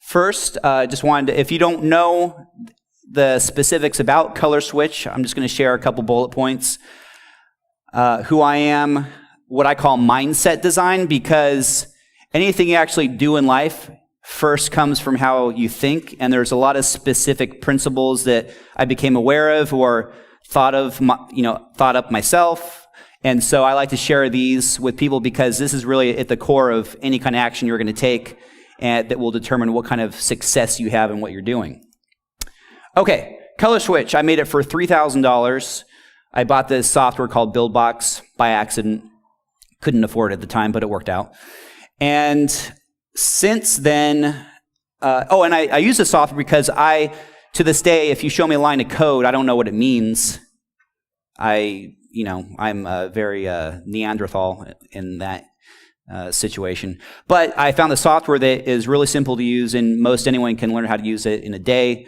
First, just wanted to, if you don't know the specifics about Color Switch, I'm just going to share a couple bullet points. Who I am, what I call mindset design, because anything you actually do in life first comes from how you think, and there's a lot of specific principles that I became aware of or thought up myself. And so I like to share these with people because this is really at the core of any kind of action you're going to take, and that will determine what kind of success you have in what you're doing. Okay, Color Switch. I made it for $3,000. I bought this software called BuildBox by accident. Couldn't afford it at the time, but it worked out. And since then, I use this software because to this day, if you show me a line of code, I don't know what it means. I'm a very Neanderthal in that situation. But I found the software that is really simple to use, and most anyone can learn how to use it in a day.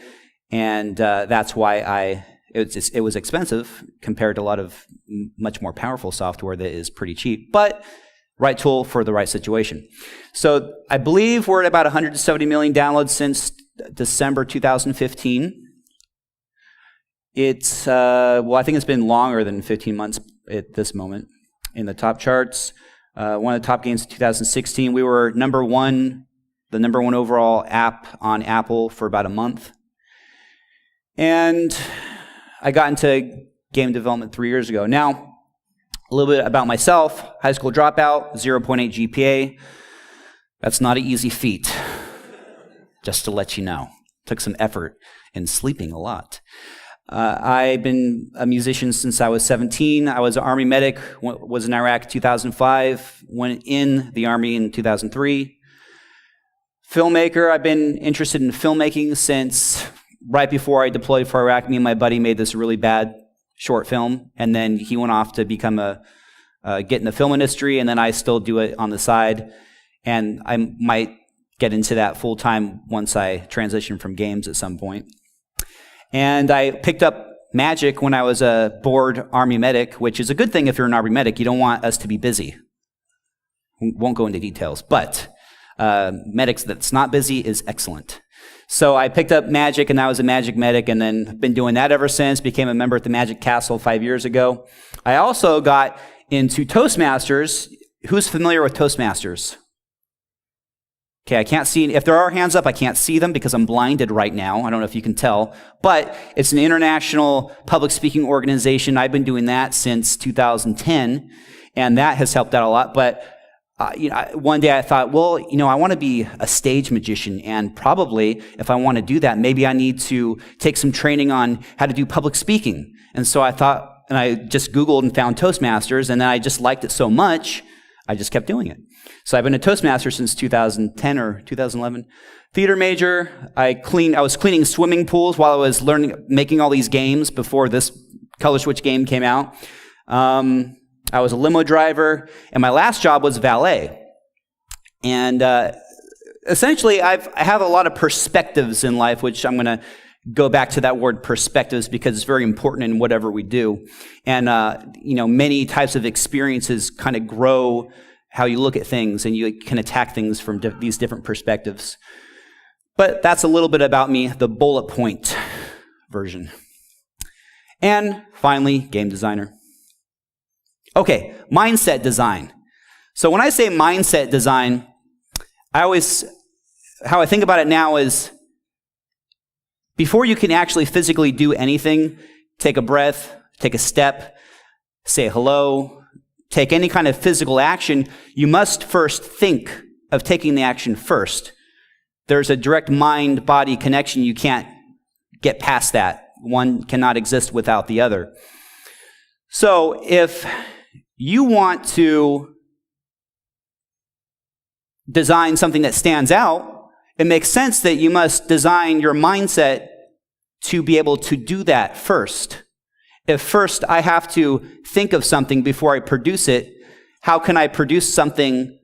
And that's why it was expensive compared to a lot of much more powerful software that is pretty cheap, but right tool for the right situation. So I believe we're at about 170 million downloads since December 2015. It's, I think it's been longer than 15 months at this moment in the top charts. One of the top games in 2016, we were the number one overall app on Apple for about a month. And I got into game development 3 years ago. Now, a little bit about myself. High school dropout, 0.8 GPA. That's not an easy feat, just to let you know. Took some effort and sleeping a lot. I've been a musician since I was 17. I was an Army medic, was in Iraq in 2005, went in the Army in 2003. Filmmaker, I've been interested in filmmaking since right before I deployed for Iraq. Me and my buddy made this really bad short film, and then he went off to become get in the film industry, and then I still do it on the side, and I might get into that full time once I transition from games at some point. And I picked up magic when I was a bored Army medic, which is a good thing if you're an Army medic. You don't want us to be busy. We won't go into details, but medics that's not busy is excellent. So I picked up magic, and I was a magic medic, and then been doing that ever since. Became a member at the Magic Castle 5 years ago. I also got into Toastmasters. Who's familiar with Toastmasters? Okay, I can't see. If there are hands up, I can't see them because I'm blinded right now. I don't know if you can tell. But it's an international public speaking organization. I've been doing that since 2010, and that has helped out a lot. But one day I thought, I want to be a stage magician, and probably if I want to do that, maybe I need to take some training on how to do public speaking. And so I thought, and I just Googled and found Toastmasters, and then I just liked it so much, I just kept doing it. So I've been a Toastmaster since 2010 or 2011. Theater major. I was cleaning swimming pools while I was making all these games before this Color Switch game came out. I was a limo driver, and my last job was valet. And essentially, I have a lot of perspectives in life, which I'm going to go back to that word perspectives because it's very important in whatever we do. And, many types of experiences kind of grow how you look at things, and you can attack things from these different perspectives. But that's a little bit about me, the bullet point version. And finally, game designer. Okay, mindset design. So when I say mindset design, how I think about it now is before you can actually physically do anything, take a breath, take a step, say hello, take any kind of physical action, you must first think of taking the action first. There's a direct mind-body connection. You can't get past that. One cannot exist without the other. So if you want to design something that stands out, it makes sense that you must design your mindset to be able to do that first. If first I have to think of something before I produce it, how can I produce something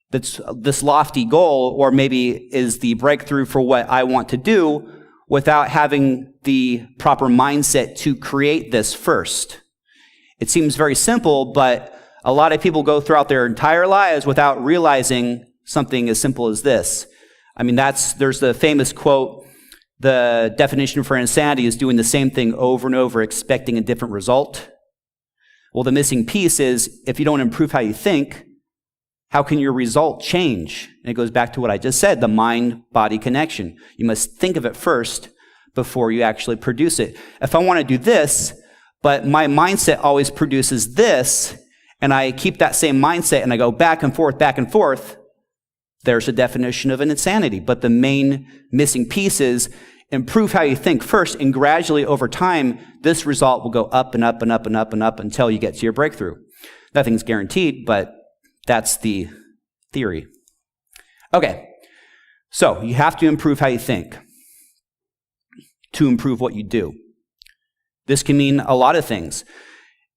that's this lofty goal, or maybe is the breakthrough for what I want to do, without having the proper mindset to create this first? It seems very simple, but a lot of people go throughout their entire lives without realizing something as simple as this. I mean, there's the famous quote, the definition for insanity is doing the same thing over and over, expecting a different result. Well, the missing piece is, if you don't improve how you think, how can your result change? And it goes back to what I just said, the mind-body connection. You must think of it first before you actually produce it. If I want to do this, but my mindset always produces this, and I keep that same mindset and I go back and forth, there's a definition of an insanity. But the main missing piece is improve how you think first, and gradually over time, this result will go up and up and up and up and up until you get to your breakthrough. Nothing's guaranteed, but that's the theory. Okay, so you have to improve how you think to improve what you do. This can mean a lot of things.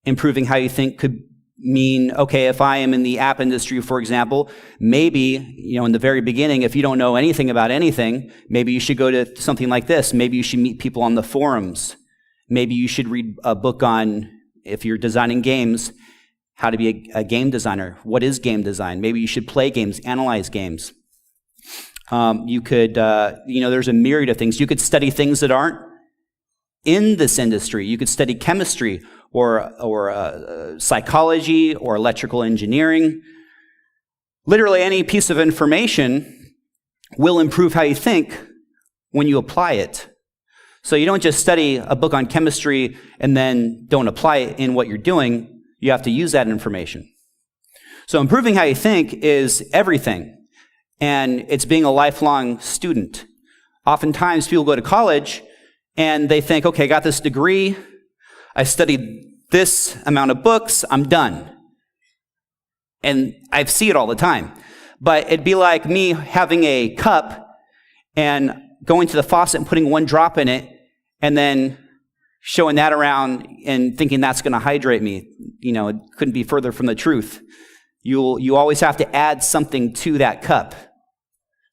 Improving how you think could mean, okay, if I am in the app industry, for example, maybe, in the very beginning, if you don't know anything about anything, maybe you should go to something like this. Maybe you should meet people on the forums. Maybe you should read a book on, if you're designing games, how to be a game designer. What is game design? Maybe you should play games, analyze games. You could, there's a myriad of things. You could study things that aren't in this industry. You could study chemistry or psychology or electrical engineering. Literally any piece of information will improve how you think when you apply it. So you don't just study a book on chemistry and then don't apply it in what you're doing. You have to use that information. So improving how you think is everything. And it's being a lifelong student. Oftentimes people go to college and they think, okay, I got this degree, I studied this amount of books, I'm done. And I see it all the time. But it'd be like me having a cup and going to the faucet and putting one drop in it and then showing that around and thinking that's going to hydrate me. It couldn't be further from the truth. You always have to add something to that cup.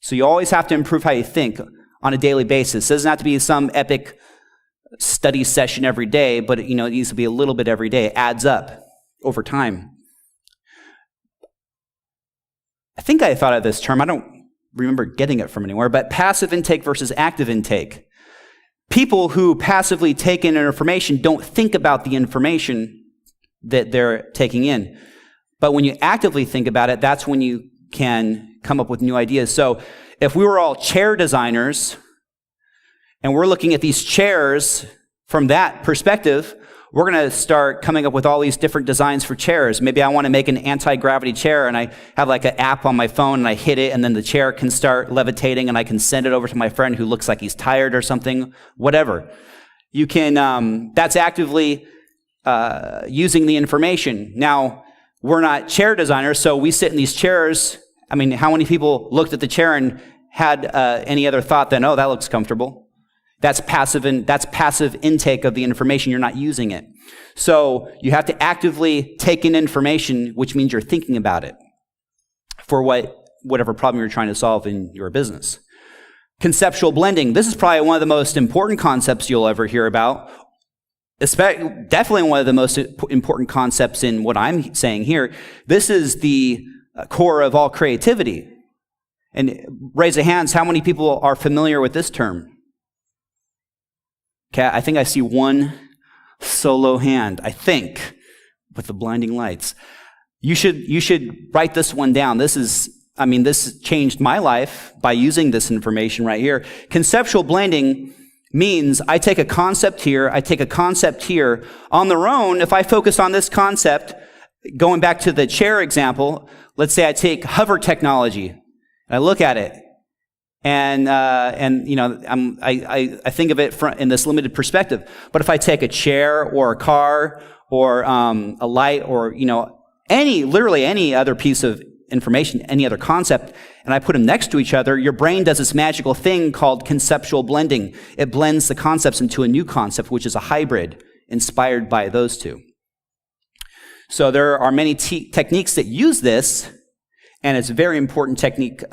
So you always have to improve how you think on a daily basis. It doesn't have to be some epic study session every day, but it needs to be a little bit every day. It adds up over time. I think I thought of this term. I don't remember getting it from anywhere, but passive intake versus active intake. People who passively take in information don't think about the information that they're taking in. But when you actively think about it, that's when you can come up with new ideas. So if we were all chair designers and we're looking at these chairs from that perspective, we're going to start coming up with all these different designs for chairs. Maybe I want to make an anti-gravity chair and I have like an app on my phone and I hit it and then the chair can start levitating and I can send it over to my friend who looks like he's tired or something, whatever. You can, that's actively using the information. Now, we're not chair designers, so we sit in these chairs. I mean, how many people looked at the chair and had any other thought than, oh, that looks comfortable? That's passive intake of the information. You're not using it. So you have to actively take in information, which means you're thinking about it for whatever problem you're trying to solve in your business. Conceptual blending. This is probably one of the most important concepts you'll ever hear about. Definitely one of the most important concepts in what I'm saying here. This is the core of all creativity. And raise of hands, how many people are familiar with this term? Okay, I think I see one solo hand, I think, with the blinding lights. You should write this one down. This changed my life by using this information right here. Conceptual blending means I take a concept here, I take a concept here. On their own, if I focus on this concept, going back to the chair example, let's say I take hover technology, and I look at it, and I think of it in this limited perspective. But if I take a chair or a car or a light or literally any other piece of information, any other concept, and I put them next to each other, your brain does this magical thing called conceptual blending. It blends the concepts into a new concept, which is a hybrid inspired by those two. So there are many techniques that use this, and it's a very important technique.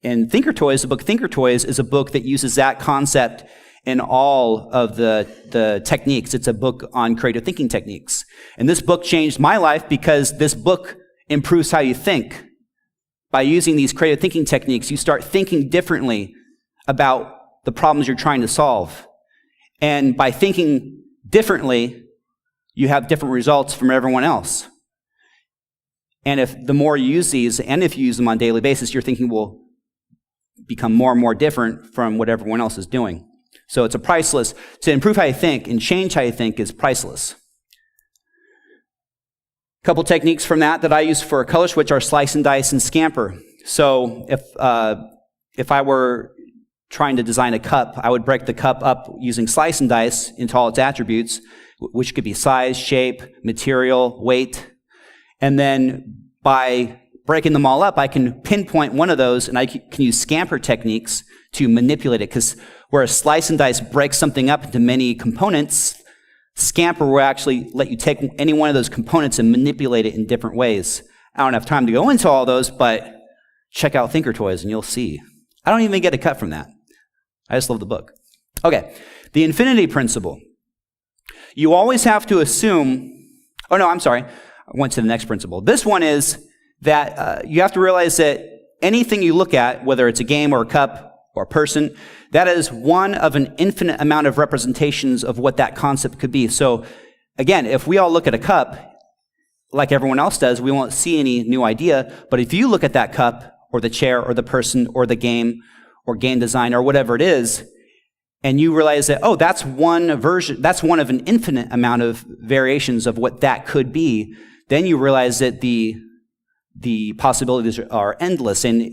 In Thinker Toys, the book Thinker Toys is a book that uses that concept in all of the techniques. It's a book on creative thinking techniques. And this book changed my life because this book improves how you think. by using these creative thinking techniques, you start thinking differently about the problems you're trying to solve. And by thinking differently, you have different results from everyone else. And if the more you use these, and if you use them on a daily basis, your thinking will become more and more different from what everyone else is doing. So it's to improve how you think and change how you think is priceless. A couple techniques from that I use for a color switch are slice and dice and scamper. So if I were trying to design a cup, I would break the cup up using slice and dice into all its attributes, which could be size, shape, material, weight. And then by breaking them all up, I can pinpoint one of those, and I can use scamper techniques to manipulate it. Because whereas slice and dice breaks something up into many components, scamper will actually let you take any one of those components and manipulate it in different ways. I don't have time to go into all those, but check out Thinker Toys and you'll see. I don't even get a cut from that. I just love the book. Okay, the infinity principle. You always have to assume, I went to the next principle. This one is that you have to realize that anything you look at, whether it's a game or a cup or a person, that is one of an infinite amount of representations of what that concept could be. So again, if we all look at a cup, like everyone else does, we won't see any new idea. But if you look at that cup or the chair or the person or the game or game design or whatever it is, and you realize that, that's one of an infinite amount of variations of what that could be, then you realize that the possibilities are endless. And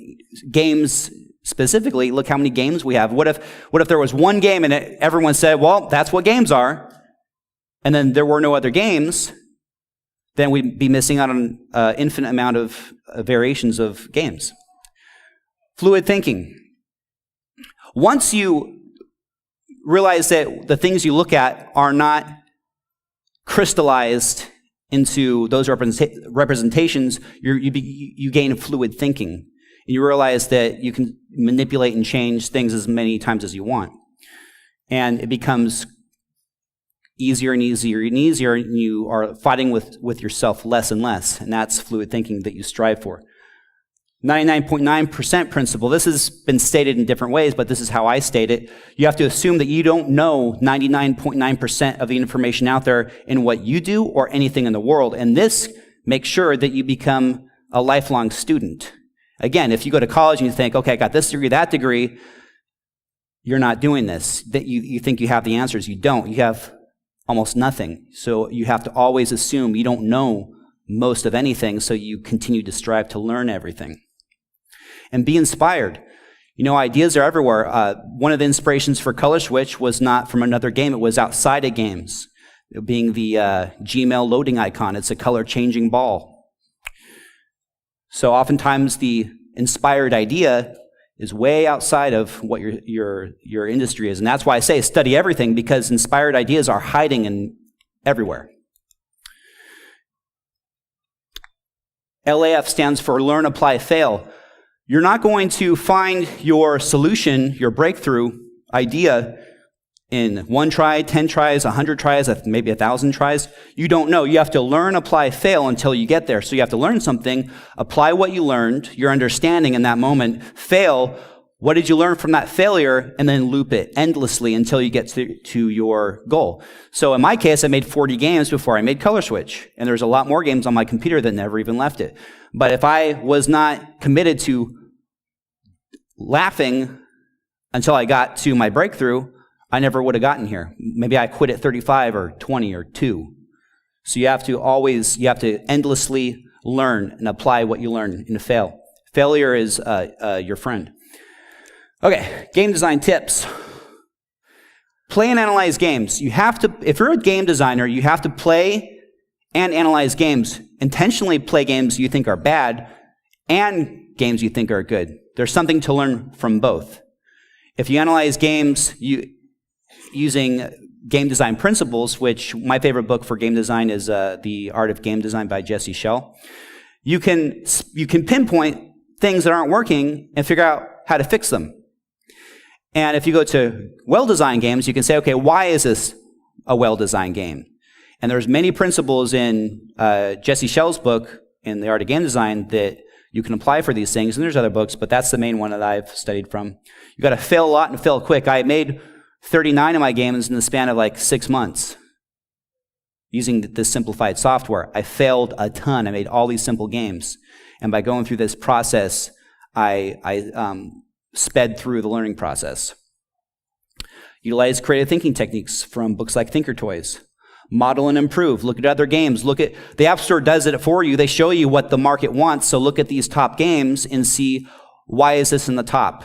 games specifically, look how many games we have. What if there was one game and everyone said, well, that's what games are, and then there were no other games? Then we'd be missing out on an infinite amount of variations of games. Fluid thinking. Once you realize that the things you look at are not crystallized into those representations, you gain fluid thinking. And you realize that you can manipulate and change things as many times as you want. And it becomes easier and easier and easier, and you are fighting with yourself less and less. And that's fluid thinking that you strive for. 99.9% principle. This has been stated in different ways, but this is how I state it. You have to assume that you don't know 99.9% of the information out there in what you do or anything in the world. And this makes sure that you become a lifelong student. Again, if you go to college and you think, okay, I got this degree, that degree, you're not doing this. That you think you have the answers. You don't. You have almost nothing. So you have to always assume you don't know most of anything, so you continue to strive to learn everything. And be inspired. Ideas are everywhere. One of the inspirations for Color Switch was not from another game. It was outside of games, being the Gmail loading icon. It's a color-changing ball. So oftentimes the inspired idea is way outside of what your industry is. And that's why I say study everything, because inspired ideas are hiding everywhere. LAF stands for Learn, Apply, Fail. You're not going to find your solution, your breakthrough idea in 1 try, 10 tries, 100 tries, maybe 1,000 tries. You don't know. You have to learn, apply, fail until you get there. So you have to learn something, apply what you learned, your understanding in that moment, fail. What did you learn from that failure? And then loop it endlessly until you get to your goal. So in my case, I made 40 games before I made Color Switch. And there's a lot more games on my computer that never even left it. But if I was not committed to laughing until I got to my breakthrough, I never would have gotten here. Maybe I quit at 35 or 20 or 2. So you have to endlessly learn and apply what you learn and fail. Failure is your friend. Okay, game design tips. Play and analyze games. If you're a game designer, you have to play and analyze games. Intentionally play games you think are bad and games you think are good. There's something to learn from both. If you analyze games using game design principles, which my favorite book for game design is The Art of Game Design by Jesse Schell, you can pinpoint things that aren't working and figure out how to fix them. And if you go to well-designed games, you can say, okay, why is this a well-designed game? And there's many principles in Jesse Schell's book, in The Art of Game Design, that you can apply for these things. And there's other books, but that's the main one that I've studied from. You got to fail a lot and fail quick. I made 39 of my games in the span of like 6 months using this simplified software. I failed a ton. I made all these simple games. And by going through this process, I sped through the learning process. Utilize creative thinking techniques from books like Thinker Toys. Model and improve. Look at other games. Look at the App Store does it for you. They show you what the market wants. So look at these top games and see, why is this in the top?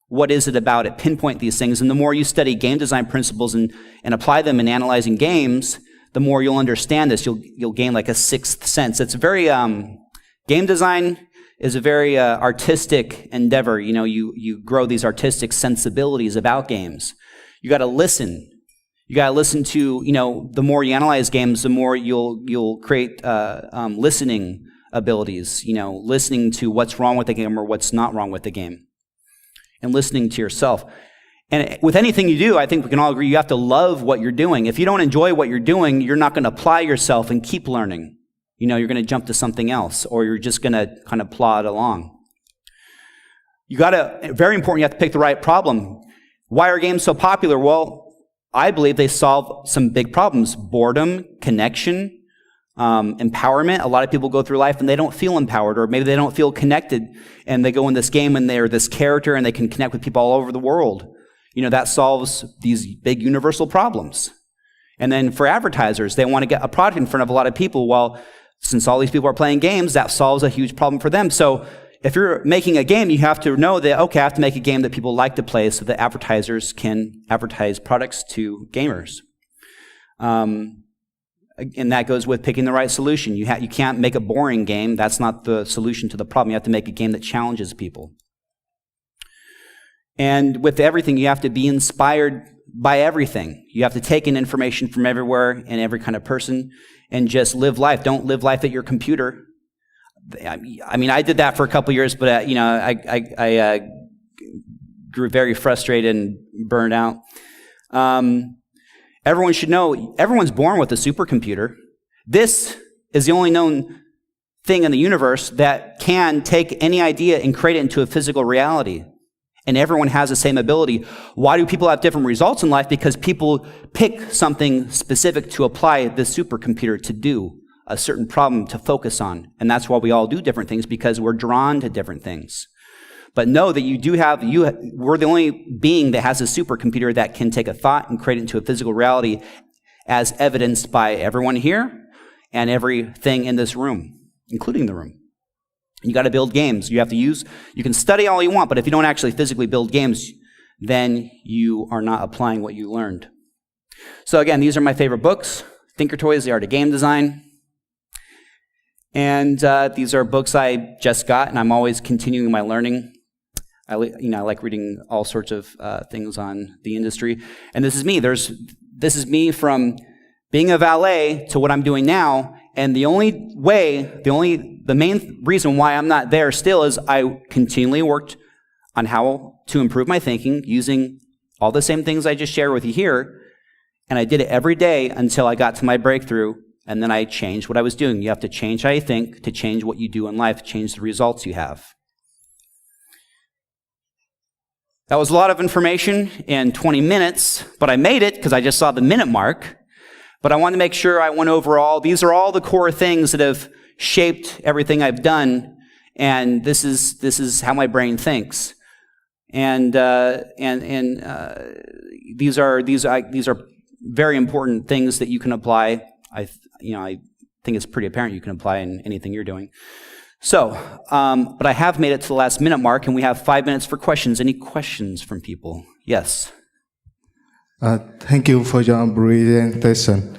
What is it about it? Pinpoint these things. And the more you study game design principles and apply them in analyzing games, the more you'll understand this. You'll gain like a sixth sense. It's very game design is a very artistic endeavor. You know, you grow these artistic sensibilities about games. You got to listen. You got to listen to, you know, the more you analyze games, the more you'll create listening abilities, you know, listening to what's wrong with the game or what's not wrong with the game, and listening to yourself. And with anything you do, I think we can all agree you have to love what you're doing. If you don't enjoy what you're doing, you're not going to apply yourself and keep learning. You know, you're going to jump to something else, or you're just going to kind of plod along. Very important, you have to pick the right problem. Why are games so popular? Well, I believe they solve some big problems. Boredom, connection, empowerment. A lot of people go through life and they don't feel empowered, or maybe they don't feel connected, and they go in this game and they're this character and they can connect with people all over the world. You know, that solves these big universal problems. And then for advertisers, they want to get a product in front of a lot of people. Well, since all these people are playing games, that solves a huge problem for them. So if you're making a game, you have to know that, okay, I have to make a game that people like to play so that advertisers can advertise products to gamers. And that goes with picking the right solution. You can't make a boring game. That's not the solution to the problem. You have to make a game that challenges people. And with everything, you have to be inspired by everything. You have to take in information from everywhere and every kind of person and just live life. Don't live life at your computer. I mean, I did that for a couple years, but you know, I grew very frustrated and burned out. Everyone should know, everyone's born with a supercomputer. This is the only known thing in the universe that can take any idea and create it into a physical reality. And everyone has the same ability. Why do people have different results in life? Because people pick something specific to apply this supercomputer to do. A certain problem to focus on. And that's why we all do different things, because we're drawn to different things. But know that we're the only being that has a supercomputer that can take a thought and create it into a physical reality, as evidenced by everyone here and everything in this room, including the room. You got to build games. You can study all you want, but if you don't actually physically build games, then you are not applying what you learned. So again, these are my favorite books. Thinker Toys, The Art of Game Design. And these are books I just got, and I'm always continuing my learning. I like reading all sorts of things on the industry. And this is me. This is me from being a valet to what I'm doing now. And the main reason why I'm not there still is I continually worked on how to improve my thinking using all the same things I just shared with you here. And I did it every day until I got to my breakthrough. And then I changed what I was doing. You have to change how you think to change what you do in life, change the results you have. That was a lot of information in 20 minutes, but I made it because I just saw the minute mark. But I wanted to make sure I went over these are all the core things that have shaped everything I've done, and this is how my brain thinks. And these are very important things that you can apply. I think it's pretty apparent you can apply in anything you're doing. So, but I have made it to the last minute mark, and we have 5 minutes for questions. Any questions from people? Yes. Thank you for your presentation.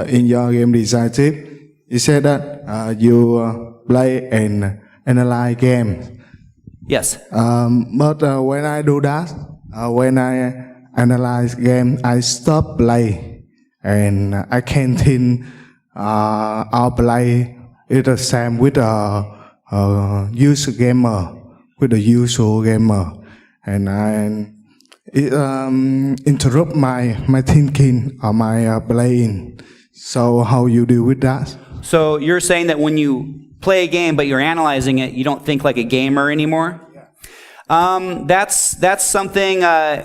In your game design tip, you said that you play and analyze games. Yes. But when I do that, when I analyze game, I stop play, and I can't think our play is the same with a user gamer, with a usual gamer, and it interrupt my thinking or my playing. So how you deal with that? So you're saying that when you play a game, but you're analyzing it, you don't think like a gamer anymore. That's something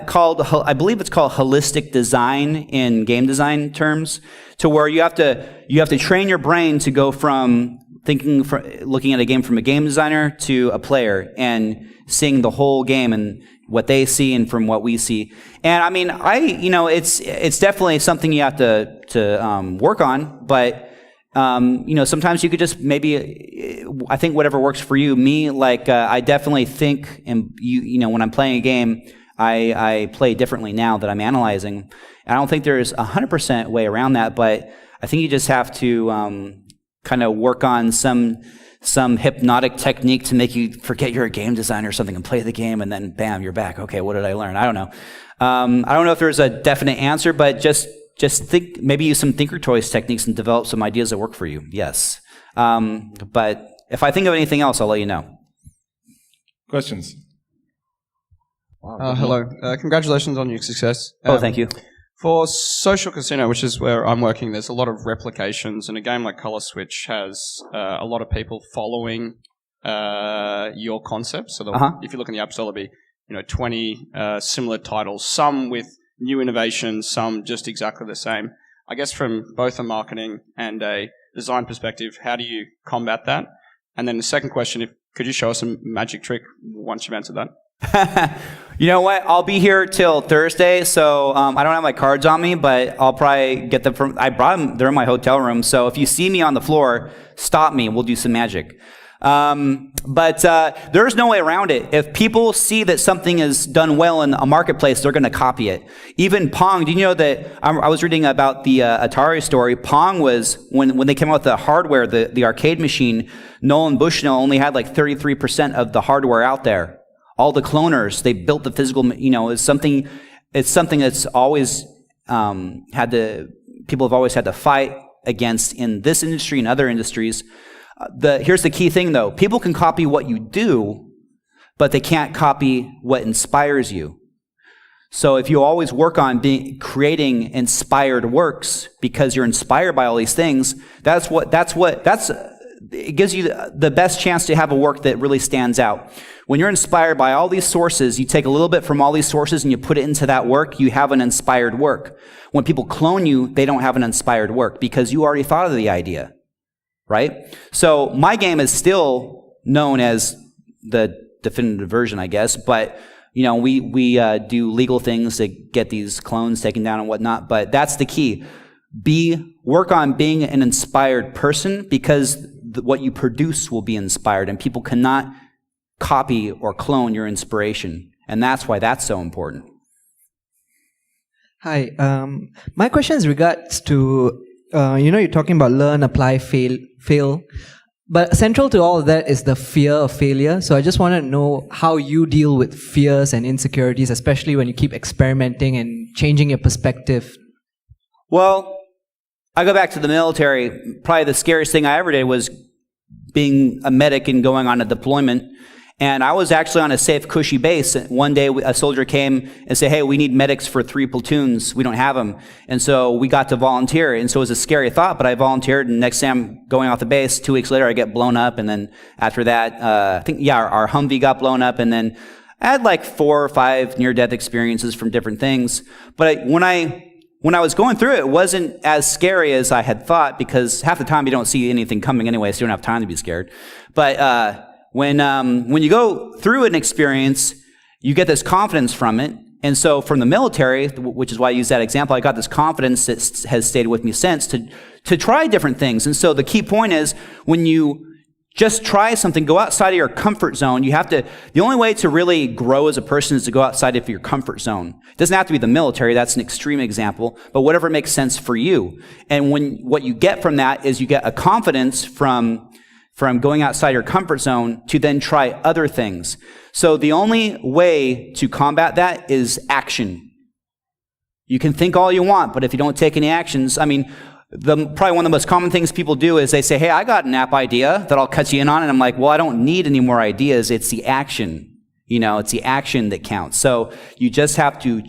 called, I believe it's called holistic design in game design terms, to where you have to train your brain to go from looking at a game from a game designer to a player and seeing the whole game and what they see and from what we see. And I mean, it's definitely something you have to work on, but sometimes you could just I think whatever works for you. Me, I definitely think, and when I'm playing a game, I play differently now that I'm analyzing. I don't think there's 100% way around that, but I think you just have to kind of work on some hypnotic technique to make you forget you're a game designer or something and play the game, and then bam, you're back. Okay, what did I learn? I don't know. I don't know if there's a definite answer, but just think, maybe use some thinker toys techniques and develop some ideas that work for you. Yes. But if I think of anything else, I'll let you know. Questions? Wow. Hello. Congratulations on your success. Thank you. For Social Casino, which is where I'm working, there's a lot of replications, and a game like Color Switch has a lot of people following your concept. So if you look in the App Store, there'll be 20 similar titles, some with new innovations, some just exactly the same. I guess from both a marketing and a design perspective, how do you combat that? And then the second question, could you show us a magic trick once you've answered that? You know what? I'll be here till Thursday, so I don't have my cards on me, but I'll probably get them I brought them. They're in my hotel room, so if you see me on the floor, stop me. We'll do some magic. But there's no way around it. If people see that something is done well in a marketplace, they're going to copy it. Even Pong, do you know that I was reading about the Atari story? Pong was, when they came out with the hardware, the arcade machine, Nolan Bushnell only had like 33% of the hardware out there. All the cloners, they built the physical, it's something that's always people have always had to fight against in this industry and other industries. Here's the key thing, though. People can copy what you do, but they can't copy what inspires you. So if you always work on creating inspired works because you're inspired by all these things, it gives you the best chance to have a work that really stands out. When you're inspired by all these sources, you take a little bit from all these sources and you put it into that work, you have an inspired work. When people clone you, they don't have an inspired work because you already thought of the idea. Right? So my game is still known as the definitive version, I guess, but we do legal things to get these clones taken down and whatnot, but that's the key. Work on being an inspired person, because what you produce will be inspired, and people cannot copy or clone your inspiration, and that's why that's so important. Hi, my question is regards to you're talking about learn, apply, fail. But central to all of that is the fear of failure. So I just want to know how you deal with fears and insecurities, especially when you keep experimenting and changing your perspective. Well, I go back to the military. Probably the scariest thing I ever did was being a medic and going on a deployment. And I was actually on a safe, cushy base. One day, a soldier came and said, hey, we need medics for 3 platoons. We don't have them. And so we got to volunteer. And so it was a scary thought, but I volunteered. And next time I'm going off the base, 2 weeks later, I get blown up. And then after that, I think, our Humvee got blown up. And then I had like 4 or 5 near-death experiences from different things. But when I was going through it, it wasn't as scary as I had thought, because half the time you don't see anything coming anyway, so you don't have time to be scared. But when you go through an experience, you get this confidence from it. And so from the military, which is why I use that example, I got this confidence that has stayed with me since to try different things. And so the key point is, when you just try something, go outside of your comfort zone. The only way to really grow as a person is to go outside of your comfort zone. It doesn't have to be the military, that's an extreme example, but whatever makes sense for you. And what you get from that is you get a confidence from going outside your comfort zone to then try other things. So the only way to combat that is action. You can think all you want, but if you don't take any actions, probably one of the most common things people do is they say, hey, I got an app idea that I'll cut you in on. And I'm like, well, I don't need any more ideas. It's the action. It's the action that counts. So you just have to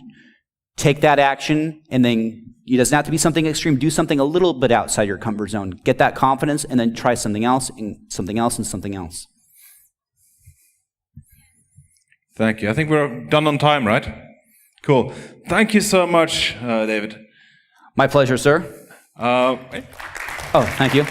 take that action and then, It doesn't have to be something extreme. Do something a little bit outside your comfort zone. Get that confidence, and then try something else, and something else, and something else. Thank you. I think we're done on time, right? Cool. Thank you so much, David. My pleasure, sir. Uh, Oh, thank you.